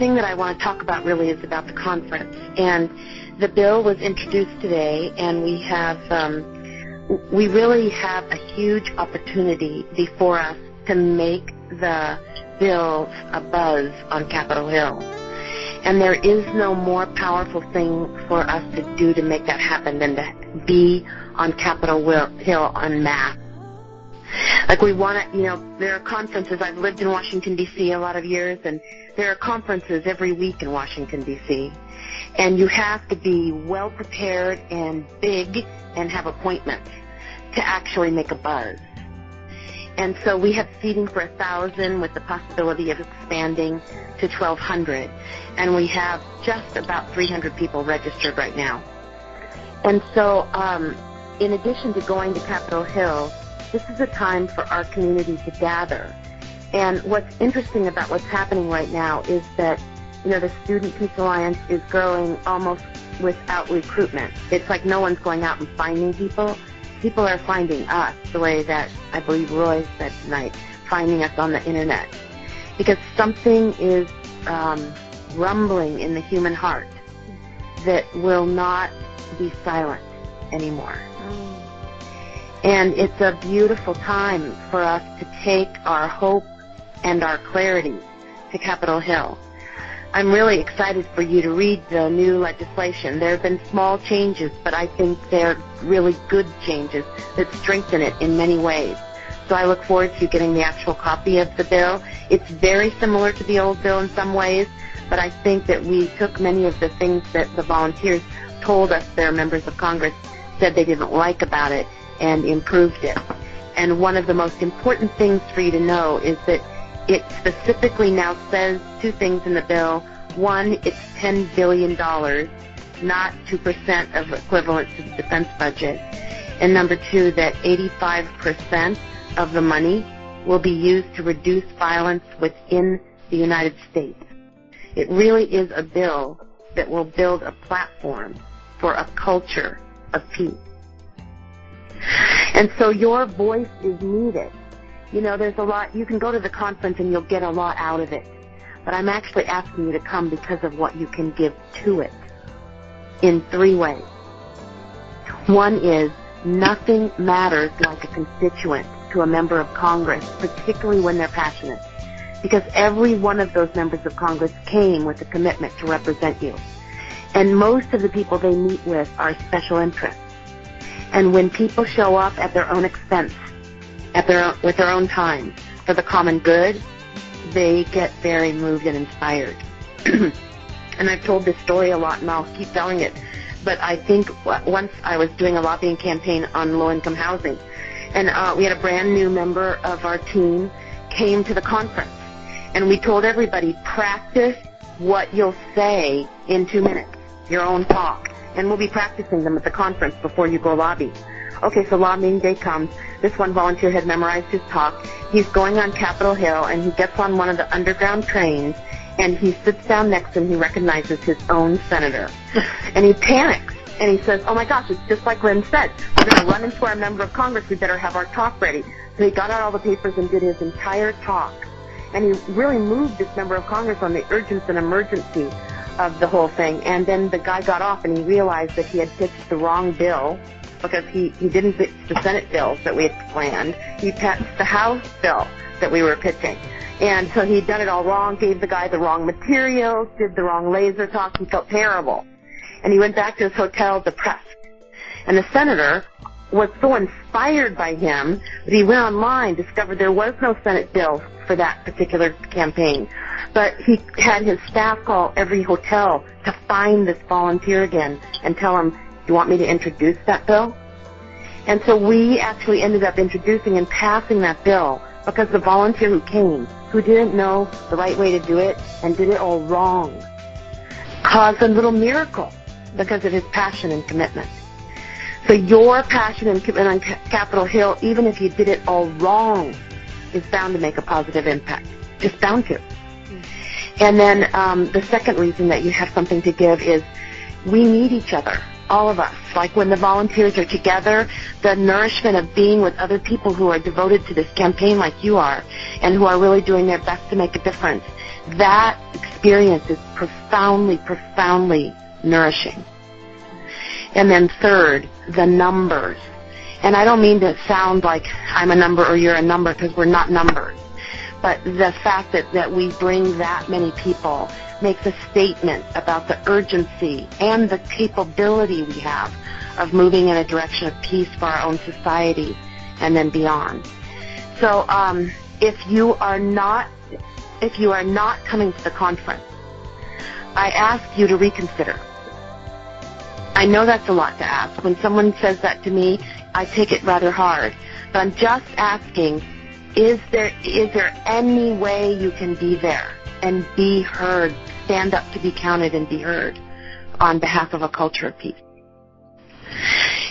thing that I want to talk about really is about the conference. And the bill was introduced today, and we really have a huge opportunity before us to make the bill a buzz on Capitol Hill. And there is no more powerful thing for us to do to make that happen than to be on Capitol Hill en masse. Like, we want to, there are conferences. I've lived in Washington, D.C. a lot of years, and there are conferences every week in Washington, D.C. And you have to be well prepared and big and have appointments to actually make a buzz. And so we have seating for 1,000 with the possibility of expanding to 1,200. And we have just about 300 people registered right now. And so in addition to going to Capitol Hill, this is a time for our community to gather. And what's interesting about what's happening right now is that, the Student Peace Alliance is growing almost without recruitment. It's like no one's going out and finding people. People are finding us, the way that I believe Roy said tonight, finding us on the Internet. Because something is rumbling in the human heart that will not be silent anymore. And it's a beautiful time for us to take our hope and our clarity to Capitol Hill. I'm really excited for you to read the new legislation. There have been small changes, but I think they're really good changes that strengthen it in many ways. So I look forward to getting the actual copy of the bill. It's very similar to the old bill in some ways, but I think that we took many of the things that the volunteers told us their members of Congress said they didn't like about it and improved it. And one of the most important things for you to know is that it specifically now says two things in the bill. One, it's $10 billion, not 2% of equivalent to the defense budget. And number two, that 85% of the money will be used to reduce violence within the United States. It really is a bill that will build a platform for a culture of peace. And so your voice is needed. There's a lot. You can go to the conference and you'll get a lot out of it. But I'm actually asking you to come because of what you can give to it in three ways. One is, nothing matters like a constituent to a member of Congress, particularly when they're passionate. Because every one of those members of Congress came with a commitment to represent you. And most of the people they meet with are special interests. And when people show up at their own expense, with their own time, for the common good, they get very moved and inspired. And I've told this story a lot, and I'll keep telling it. But I think once I was doing a lobbying campaign on low-income housing, and we had a brand new member of our team came to the conference, and we told everybody, practice what you'll say in 2 minutes, your own talk. And we'll be practicing them at the conference before you go lobby. Okay, so lobbying day comes. This one volunteer had memorized his talk. He's going on Capitol Hill, and he gets on one of the underground trains, and he sits down next to him. He recognizes his own senator. And he panics, and he says, oh, my gosh, it's just like Lynn said. We're going to run into our member of Congress. We better have our talk ready. So he got out all the papers and did his entire talk. And he really moved this member of Congress on the urgency and emergency of the whole thing. And then the guy got off, and he realized that he had pitched the wrong bill, because he didn't pitch the Senate bills that we had planned. He pitched the House bill that we were pitching. And so he'd done it all wrong, gave the guy the wrong materials, did the wrong laser talk. He felt terrible. And he went back to his hotel depressed. And the senator was so inspired by him that he went online, discovered there was no Senate bill for that particular campaign. But he had his staff call every hotel to find this volunteer again and tell him, do you want me to introduce that bill? And so we actually ended up introducing and passing that bill because the volunteer who came, who didn't know the right way to do it and did it all wrong, caused a little miracle because of his passion and commitment. So your passion and commitment on Capitol Hill, even if you did it all wrong, is bound to make a positive impact. Just bound to. And then the second reason that you have something to give is we need each other. all of us. Like when the volunteers are together, the nourishment of being with other people who are devoted to this campaign like you are and who are really doing their best to make a difference, that experience is profoundly, profoundly nourishing. And then third, the numbers. And I don't mean to sound like I'm a number or you're a number, because we're not numbers. But the fact that we bring that many people makes a statement about the urgency and the capability we have of moving in a direction of peace for our own society and then beyond. So if you are not coming to the conference, I ask you to reconsider. I know that's a lot to ask. When someone says that to me, I take it rather hard. But I'm just asking, is there any way you can be there and be heard, stand up to be counted and be heard on behalf of a culture of peace?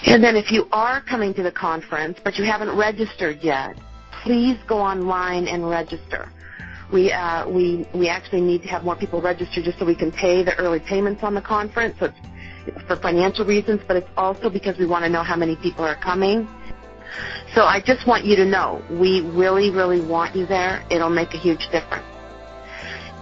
And then if you are coming to the conference but you haven't registered yet, please go online and register. We actually need to have more people register just so we can pay the early payments on the conference. So it's for financial reasons, but it's also because we want to know how many people are coming. So I just want you to know, we really, really want you there. It'll make a huge difference.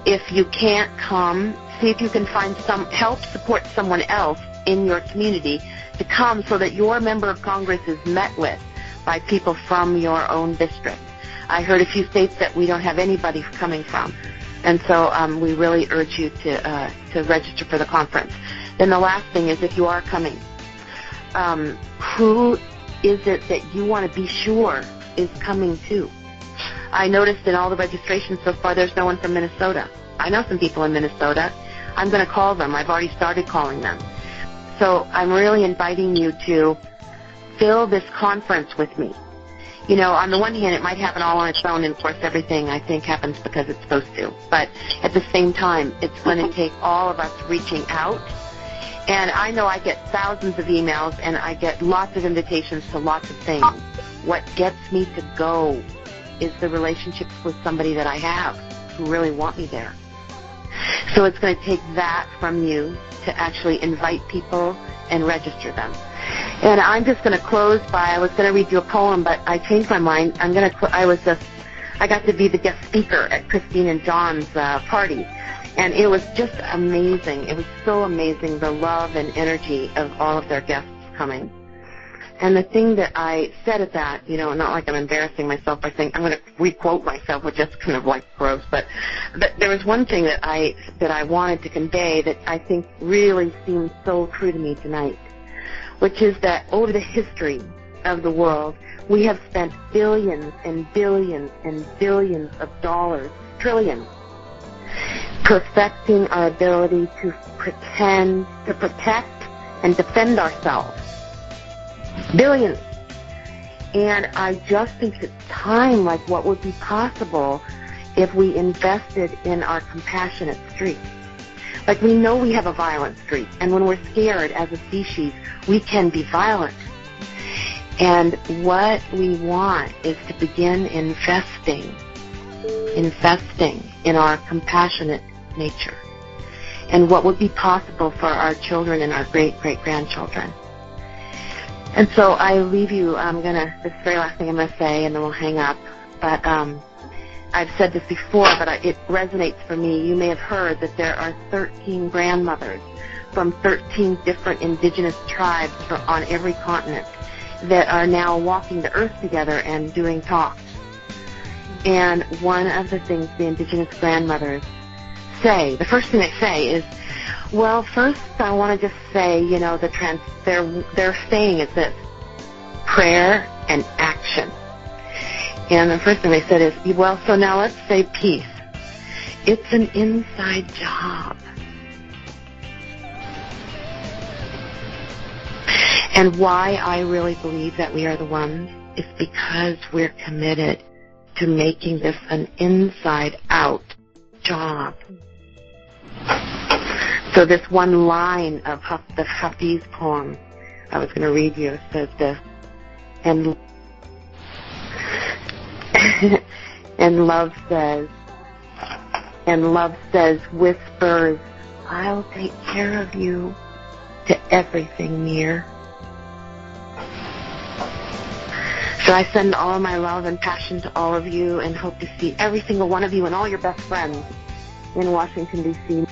If you can't come, see if you can find help support someone else in your community to come so that your member of Congress is met with by people from your own district. I heard a few states that we don't have anybody coming from. And so we really urge you to register for the conference. Then the last thing is, if you are coming, who is it that you want to be sure is coming too? I noticed in all the registrations so far there's no one from Minnesota. I know some people in Minnesota. I'm going to call them. I've already started calling them. So I'm really inviting you to fill this conference with me. You know, on the one hand, it might happen all on its own, and of course everything, I think, happens because it's supposed to. But at the same time, it's going to take all of us reaching out. And I know I get thousands of emails, and I get lots of invitations to lots of things. What gets me to go is the relationships with somebody that I have who really want me there. So it's going to take that from you to actually invite people and register them. And I'm just going to close by, I was going to read you a poem, but I changed my mind. I got to be the guest speaker at Christine and John's party. And it was just amazing. It was so amazing, the love and energy of all of their guests coming. And the thing that I said at that, you know, not like I'm embarrassing myself by saying, I'm going to re-quote myself, which is kind of like gross, but there was one thing that I wanted to convey that I think really seems so true to me tonight, which is that over the history of the world, we have spent billions and billions and billions of dollars, trillions, perfecting our ability to protect and defend ourselves. Billions. And I just think it's time, like what would be possible if we invested in our compassionate streak. Like, we know we have a violent streak, and when we're scared as a species, we can be violent. And what we want is to begin investing in our compassionate nature and what would be possible for our children and our great-great-grandchildren. And so I leave you, this very last thing I'm going to say, and then we'll hang up. But I've said this before, but it resonates for me. You may have heard that there are 13 grandmothers from 13 different indigenous tribes on every continent that are now walking the earth together and doing talks. And one of the things the indigenous grandmothers say, the first thing they say is, well, first I want to just say, you know, their saying is this: prayer and action. And the first thing they said is, well, so now let's say peace. It's an inside job. And why I really believe that we are the ones is because we're committed to making this an inside-out job. So this one line of the Hafiz poem I was going to read you says this, and love says, whispers, I'll take care of you, to everything near. So I send all of my love and passion to all of you and hope to see every single one of you and all your best friends in Washington, D.C.